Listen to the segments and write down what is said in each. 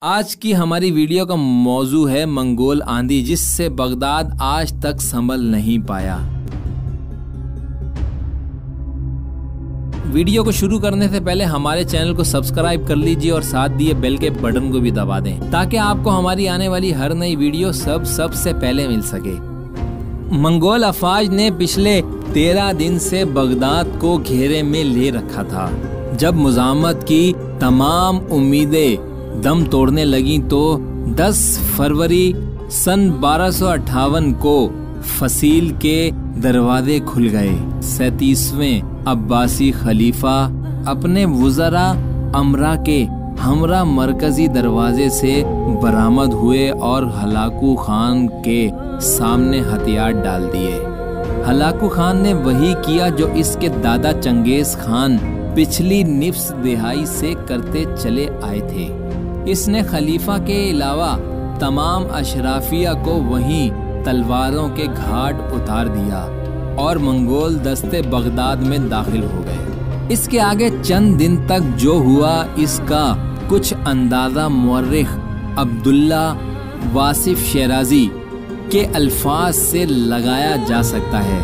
آج کی ہماری ویڈیو کا موضوع ہے منگول آندھی جس سے بغداد آج تک سنبھل نہیں پایا۔ ویڈیو کو شروع کرنے سے پہلے ہمارے چینل کو سبسکرائب کر لیجئے اور ساتھ دیے بیل کے بٹن کو بھی دبا دیں تاکہ آپ کو ہماری آنے والی ہر نئی ویڈیو سب سے پہلے مل سکے۔ منگول افواج نے پچھلے 13 دن سے بغداد کو گھیرے میں لے رکھا تھا۔ جب مزاحمت کی تمام امیدیں دم توڑنے لگیں تو 10 فروری سن 1258 کو فصیل کے دروازے کھل گئے۔ 37ویں عباسی خلیفہ اپنے وزراء امرا کے ہمراہ مرکزی دروازے سے برآمد ہوئے اور ہلاکو خان کے سامنے ہتھیار ڈال دیے۔ ہلاکو خان نے وہی کیا جو اس کے دادا چنگیز خان پچھلی نصف دہائی سے کرتے چلے آئے تھے۔ اس نے خلیفہ کے علاوہ تمام اشرافیہ کو وہیں تلواروں کے گھاٹ اتار دیا اور منگول دستے بغداد میں داخل ہو گئے۔ اس کے آگے چند دن تک جو ہوا اس کا کچھ اندازہ مورخ عبداللہ واصف شیرازی کے الفاظ سے لگایا جا سکتا ہے۔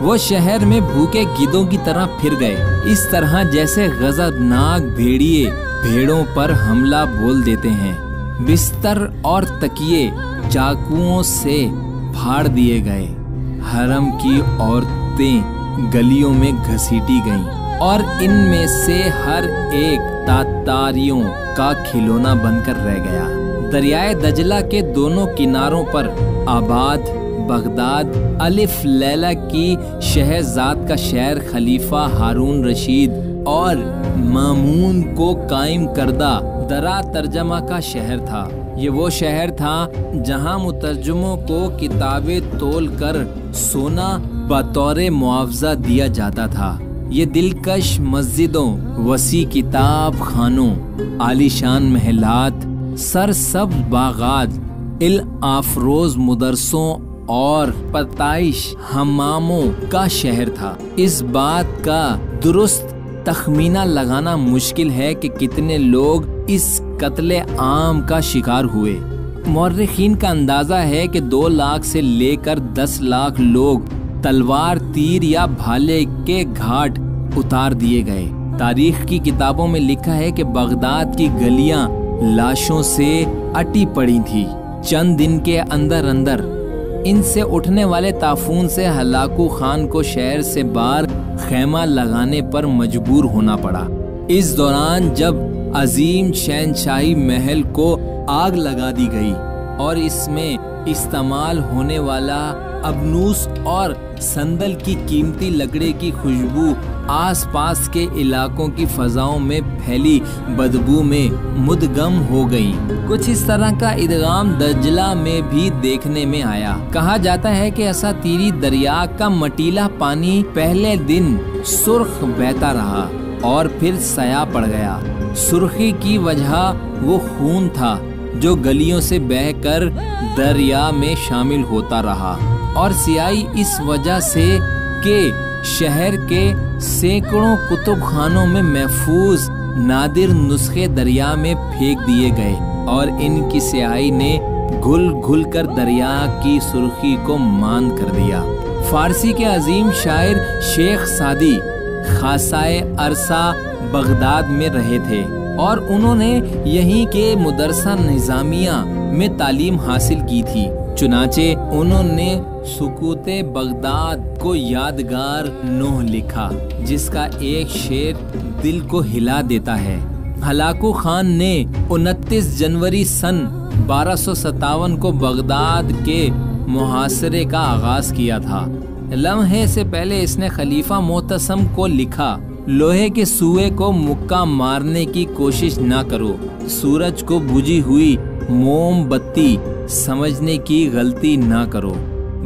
وہ شہر میں بھوکے گدھوں کی طرح پھر گئے، اس طرح جیسے غضبناک بھیڑیے بھیڑوں پر حملہ بول دیتے ہیں۔ بستر اور تکیے چاقوؤں سے پھاڑ دیے گئے، حرم کی عورتیں گلیوں میں گھسیٹی گئیں اور ان میں سے ہر ایک تاتاریوں کا کھلونا بن کر رہ گیا۔ دریائے دجلہ کے دونوں کناروں پر آباد بغداد الف لیلہ کی شہزاد کا شہر خلیفہ ہارون رشید اور مامون کو قائم کردہ درا ترجمہ کا شہر تھا۔ یہ وہ شہر تھا جہاں مترجموں کو کتابیں تول کر سونا بطور معاوضہ دیا جاتا تھا۔ یہ دلکش مسجدوں، وسیع کتاب خانوں، عالیشان محلات، سرسبز باغات، افروز مدرسوں اور پرتائش حماموں کا شہر تھا۔ اس بات کا درست تخمینہ لگانا مشکل ہے کہ کتنے لوگ اس قتل عام کا شکار ہوئے۔ مورخین کا اندازہ ہے کہ 2 لاکھ سے لے کر 10 لاکھ لوگ تلوار، تیر یا بھالے کے گھاٹ اتار دیے گئے۔ تاریخ کی کتابوں میں لکھا ہے کہ بغداد کی گلیاں لاشوں سے اٹی پڑی تھی۔ چند دن کے اندر ان سے اٹھنے والے طاعون سے ہلاکو خان کو شہر سے باہر خیمہ لگانے پر مجبور ہونا پڑا۔ اس دوران جب عظیم شہنشاہی محل کو آگ لگا دی گئی اور اس میں استعمال ہونے والا ابنوس اور سندل کی قیمتی لکڑی کی خوشبو آس پاس کے علاقوں کی فضاؤں میں پھیلی بدبو میں مدغم ہو گئی۔ کچھ اس طرح کا ادغام دجلہ میں بھی دیکھنے میں آیا۔ کہا جاتا ہے کہ اساتیری دریا کا مٹیلا پانی پہلے دن سرخ بہتا رہا اور پھر سیاہ پڑ گیا۔ سرخی کی وجہ وہ خون تھا جو گلیوں سے بہہ کر دریا میں شامل ہوتا رہا، اور سیاہی اس وجہ سے کہ شہر کے سینکڑوں کتب خانوں میں محفوظ نادر نسخے دریا میں پھینک دیے گئے اور ان کی سیاہی نے گھل گھل کر دریا کی سرخی کو ماند کر دیا۔ فارسی کے عظیم شاعر شیخ سعدی خاصائے عرصہ بغداد میں رہے تھے اور انہوں نے یہیں کے مدرسہ نظامیہ میں تعلیم حاصل کی تھی۔ چنانچہ انہوں نے سکوت بغداد کو یادگار نوح لکھا جس کا ایک شعر دل کو ہلا دیتا ہے۔ ہلاکو خان نے 29 جنوری سن 1257 کو بغداد کے محاصرے کا آغاز کیا تھا۔ لمحے سے پہلے اس نے خلیفہ معتصم کو لکھا، لوہے کے سوئے کو مکہ مارنے کی کوشش نہ کرو، سورج کو بجھی ہوئی موم بتی سمجھنے کی غلطی نہ کرو،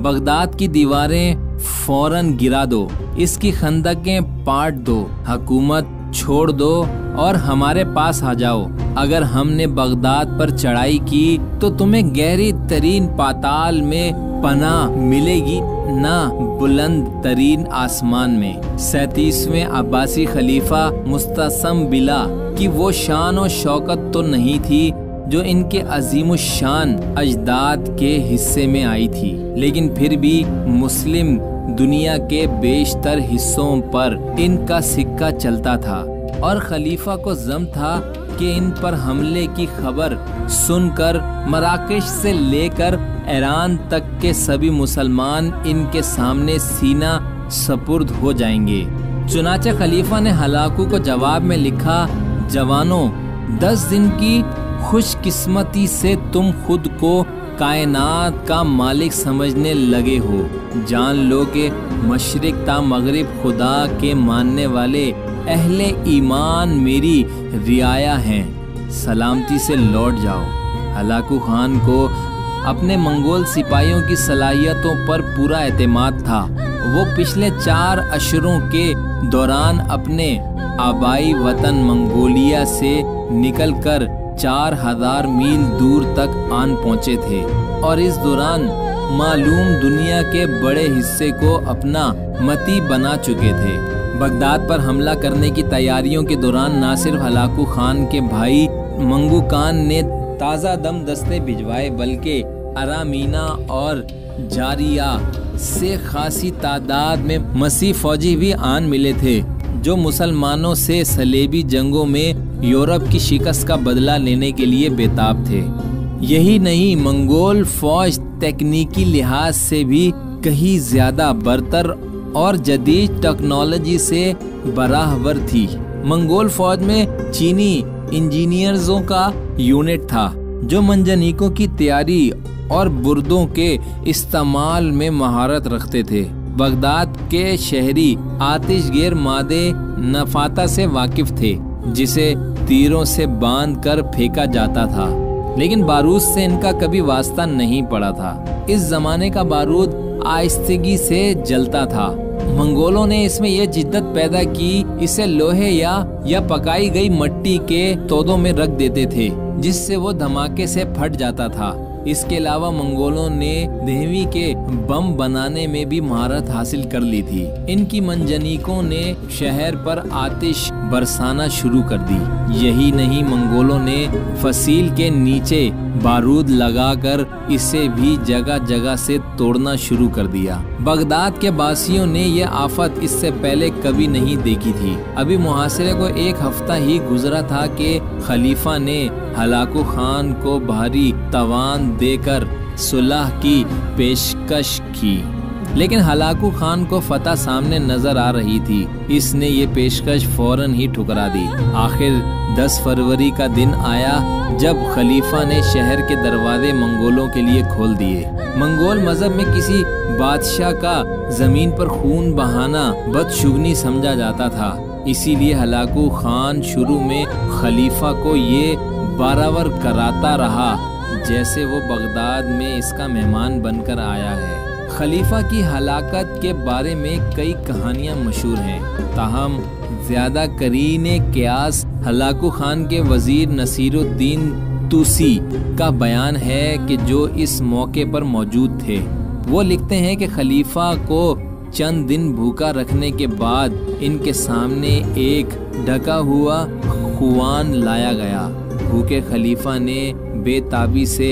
بغداد کی دیواریں فوراً گرا دو، اس کی خندقیں پاٹ دو، حکومت چھوڑ دو اور ہمارے پاس آ جاؤ۔ اگر ہم نے بغداد پر چڑھائی کی تو تمہیں گہری ترین پاتال میں پناہ ملے گی، نہ بلند ترین آسمان میں۔ 37ویں عباسی خلیفہ مستعصم باللہ کی وہ شان و شوکت تو نہیں تھی جو ان کے عظیم الشان اجداد کے حصے میں آئی تھی، لیکن پھر بھی مسلم دنیا کے بیشتر حصوں پر ان کا سکہ چلتا تھا، اور خلیفہ کو ضم تھا کہ ان پر حملے کی خبر سن کر مراکش سے لے کر ایران تک کے سبھی مسلمان ان کے سامنے سینہ سپرد ہو جائیں گے۔ چنانچہ خلیفہ نے ہلاکو کو جواب میں لکھا، جوانوں، 10 دن کی خوش قسمتی سے تم خود کو کائنات کا مالک سمجھنے لگے ہو، جان لو کہ مشرق تا مغرب خدا کے ماننے والے اہل ایمان میری رعایا ہیں، سلامتی سے لوٹ جاؤ۔ ہلاکو خان کو اپنے منگول سپاہیوں کی صلاحیتوں پر پورا اعتماد تھا۔ وہ پچھلے 4 اشروں کے دوران اپنے آبائی وطن منگولیا سے نکل کر 4000 میل دور تک آن پہنچے تھے، اور اس دوران معلوم دنیا کے بڑے حصے کو اپنا متی بنا چکے تھے۔ بغداد پر حملہ کرنے کی تیاریوں کے دوران نہ صرف ہلاکو خان کے بھائی منگو خان نے تازہ دم دستے بھجوائے، بلکہ ارامینا اور جاریہ سے خاصی تعداد میں مسیح فوجی بھی آن ملے تھے، جو مسلمانوں سے صلیبی جنگوں میں یورپ کی شکست کا بدلہ لینے کے لیے بےتاب تھے۔ یہی نہیں، منگول فوج تکنیکی لحاظ سے بھی کہیں زیادہ برتر اور جدید ٹیکنالوجی سے برابر تھی۔ منگول فوج میں چینی انجینئرزوں کا یونٹ تھا، جو منجنیقوں کی تیاری اور بردوں کے استعمال میں مہارت رکھتے تھے۔ بغداد کے شہری آتش گیر مادے نفاتہ سے واقف تھے، جسے تیروں سے باندھ کر پھینکا جاتا تھا، لیکن بارود سے ان کا کبھی واسطہ نہیں پڑا تھا۔ اس زمانے کا بارود آہستگی سے جلتا تھا۔ منگولوں نے اس میں یہ جدت پیدا کی، اسے لوہے یا پکائی گئی مٹی کے تودوں میں رکھ دیتے تھے، جس سے وہ دھماکے سے پھٹ جاتا تھا۔ اس کے علاوہ منگولوں نے دھیوی کے بم بنانے میں بھی مہارت حاصل کر لی تھی۔ ان کی منجنیقوں نے شہر پر آتش برسانا شروع کر دی۔ یہی نہیں، منگولوں نے فصیل کے نیچے بارود لگا کر اسے بھی جگہ جگہ سے توڑنا شروع کر دیا۔ بغداد کے باسیوں نے یہ آفت اس سے پہلے کبھی نہیں دیکھی تھی۔ ابھی محاصرے کو 1 ہفتہ ہی گزرا تھا کہ خلیفہ نے ہلاکو خان کو بھاری تاوان دے کر صلح کی پیشکش کی، لیکن ہلاکو خان کو فتح سامنے نظر آ رہی تھی۔ اس نے یہ پیشکش فوراً ہی ٹھکرا دی۔ آخر 10 فروری کا دن آیا جب خلیفہ نے شہر کے دروازے منگولوں کے لیے کھول دیے۔ منگول مذہب میں کسی بادشاہ کا زمین پر خون بہانا بدشگونی سمجھا جاتا تھا، اسی لیے ہلاکو خان شروع میں خلیفہ کو یہ برابر کراتا رہا جیسے وہ بغداد میں اس کا مہمان بن کر آیا ہے۔ خلیفہ کی ہلاکت کے بارے میں کئی کہانیاں مشہور ہیں، تاہم زیادہ قرین قیاس ہلاکو خان کے وزیر نصیر الدین توسی کا بیان ہے کہ جو اس موقع پر موجود تھے۔ وہ لکھتے ہیں کہ خلیفہ کو چند دن بھوکا رکھنے کے بعد ان کے سامنے ایک ڈھکا ہوا خوان لایا گیا۔ بھوکے خلیفہ نے بے تابی سے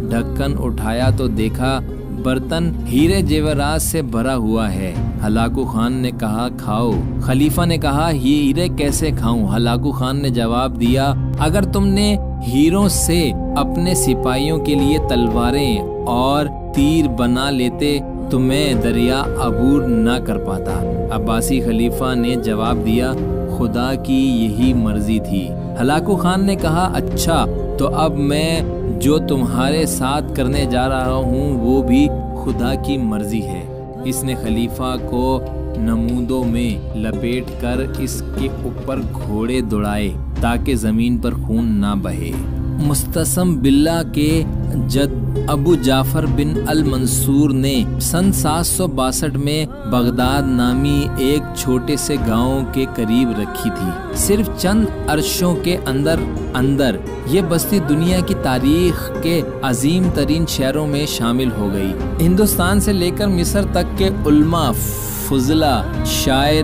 ڈھکن اٹھایا تو دیکھا برتن ہیرے جیورات سے بھرا ہوا ہے۔ ہلاکو خان نے کہا کھاؤ۔ خلیفہ نے کہا یہ ہیرے کیسے کھاؤں؟ ہلاکو خان نے جواب دیا اگر تم نے ہیروں سے اپنے سپاہیوں کے لیے تلواریں اور تیر بنا لیتے تو میں دریا عبور نہ کر پاتا۔ عباسی خلیفہ نے جواب دیا خدا کی یہی مرضی تھی۔ ہلاکو خان نے کہا اچھا تو اب میں جو تمہارے ساتھ کرنے جا رہا ہوں وہ بھی خدا کی مرضی ہے۔ اس نے خلیفہ کو نمودوں میں لپیٹ کر اس کے اوپر گھوڑے دوڑائے تاکہ زمین پر خون نہ بہے۔ مستعصم باللہ کے جد ابو جعفر بن المنصور نے سن 762 میں بغداد نامی ایک چھوٹے سے گاؤں کے قریب رکھی تھی۔ صرف چند عرصوں کے اندر یہ بستی دنیا کی تاریخ کے عظیم ترین شہروں میں شامل ہو گئی۔ ہندوستان سے لے کر مصر تک کے علماء، فضلاء، شاعر،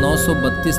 932